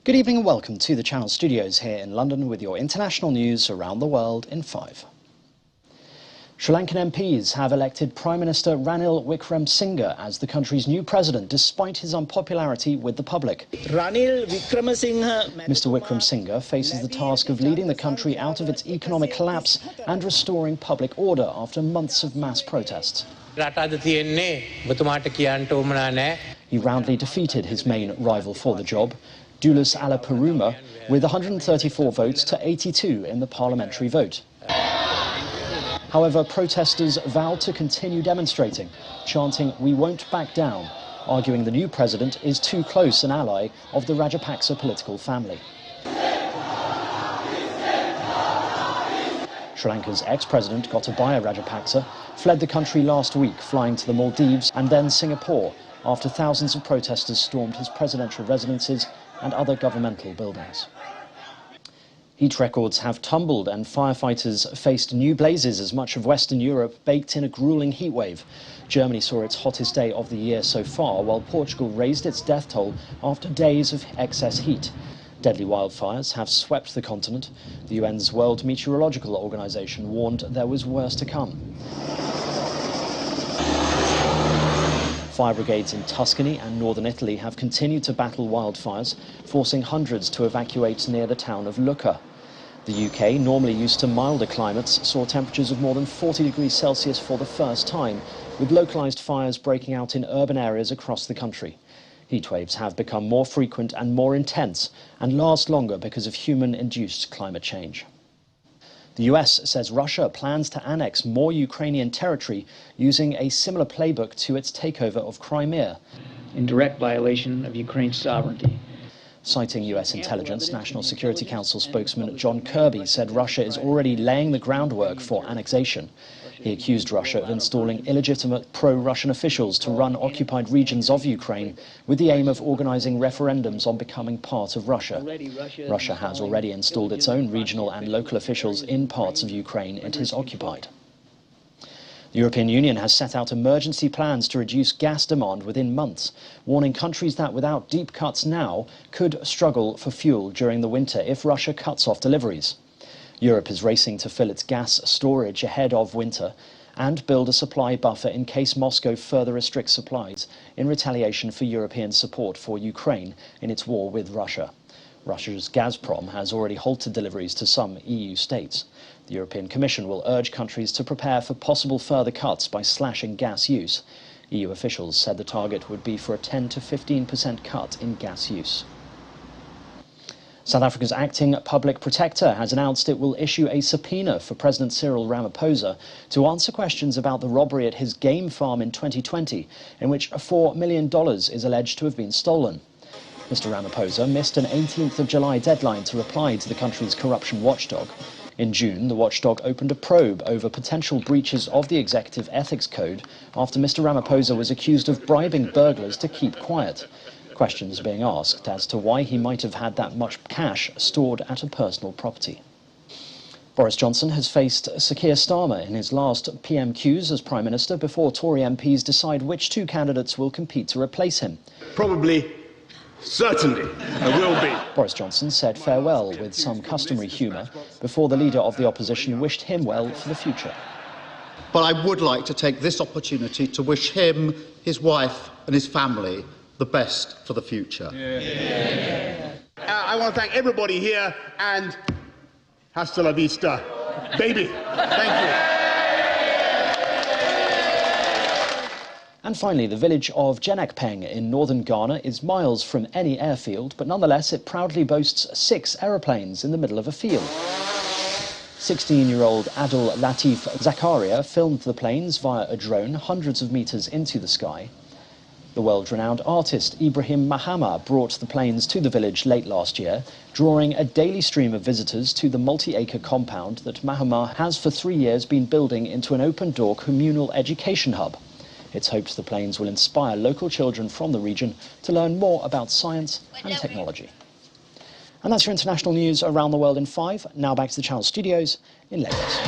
Good evening and welcome to the Channel Studios here in London with your international news around the world in 5. Sri Lankan MPs have elected Prime Minister Ranil Wickremesinghe as the country's new president, despite his unpopularity with the public. Ranil Wickremesinghe. Mr. Wickremesinghe faces the task of leading the country out of its economic collapse and restoring public order after months of mass protests. He roundly defeated his main rival for the job, Dulis Alaparuma, with 134 votes to 82 in the parliamentary vote. However, protesters vowed to continue demonstrating, chanting, "We won't back down," arguing the new president is too close an ally of the Rajapaksa political family. Sri Lanka's ex-president Gotabaya Rajapaksa fled the country last week, flying to the Maldives and then Singapore, after thousands of protesters stormed his presidential residences and other governmental buildings. Heat records have tumbled and firefighters faced new blazes as much of Western Europe baked in a grueling heatwave. Germany saw its hottest day of the year so far, while Portugal raised its death toll after days of excess heat. Deadly wildfires have swept the continent. The UN's World Meteorological Organization warned there was worse to come. Fire brigades in Tuscany and northern Italy have continued to battle wildfires, forcing hundreds to evacuate near the town of Lucca. The UK, normally used to milder climates, saw temperatures of more than 40 degrees Celsius for the first time, with localised fires breaking out in urban areas across the country. Heatwaves have become more frequent and more intense and last longer because of human-induced climate change. The US says Russia plans to annex more Ukrainian territory using a similar playbook to its takeover of Crimea, in direct violation of Ukraine's sovereignty. Citing US intelligence, National Security Council spokesman John Kirby said Russia is already laying the groundwork for annexation. He accused Russia of installing illegitimate pro-Russian officials to run occupied regions of Ukraine with the aim of organising referendums on becoming part of Russia. Russia has already installed its own regional and local officials in parts of Ukraine it has occupied. The European Union has set out emergency plans to reduce gas demand within months, warning countries that without deep cuts now could struggle for fuel during the winter if Russia cuts off deliveries. Europe is racing to fill its gas storage ahead of winter and build a supply buffer in case Moscow further restricts supplies in retaliation for European support for Ukraine in its war with Russia. Russia's Gazprom has already halted deliveries to some EU states. The European Commission will urge countries to prepare for possible further cuts by slashing gas use. EU officials said the target would be for a 10 to 15% cut in gas use. South Africa's acting public protector has announced it will issue a subpoena for President Cyril Ramaphosa to answer questions about the robbery at his game farm in 2020, in which $4 million is alleged to have been stolen. Mr. Ramaphosa missed an 18th of July deadline to reply to the country's corruption watchdog. In June, the watchdog opened a probe over potential breaches of the Executive Ethics Code after Mr. Ramaphosa was accused of bribing burglars to keep quiet. Questions being asked as to why he might have had that much cash stored at a personal property. Boris Johnson has faced Sir Keir Starmer in his last PMQs as Prime Minister before Tory MPs decide which two candidates will compete to replace him. Probably, certainly, there will be. Boris Johnson said farewell with some customary humour before the leader of the opposition wished him well for the future. But I would like to take this opportunity to wish him, his wife and his family the best for the future. I want to thank everybody here and hasta la vista, baby. Thank you. And finally, the village of Jenakpeng in northern Ghana is miles from any airfield, but nonetheless it proudly boasts 6 aeroplanes in the middle of a field. 16-year-old Adil Latif Zakaria filmed the planes via a drone hundreds of meters into the sky. The world-renowned artist Ibrahim Mahama brought the planes to the village late last year, drawing a daily stream of visitors to the multi-acre compound that Mahama has for 3 years been building into an open-door communal education hub. It's hoped the planes will inspire local children from the region to learn more about science and technology. And that's your international news around the world in 5. Now back to the Channel Studios in Lagos.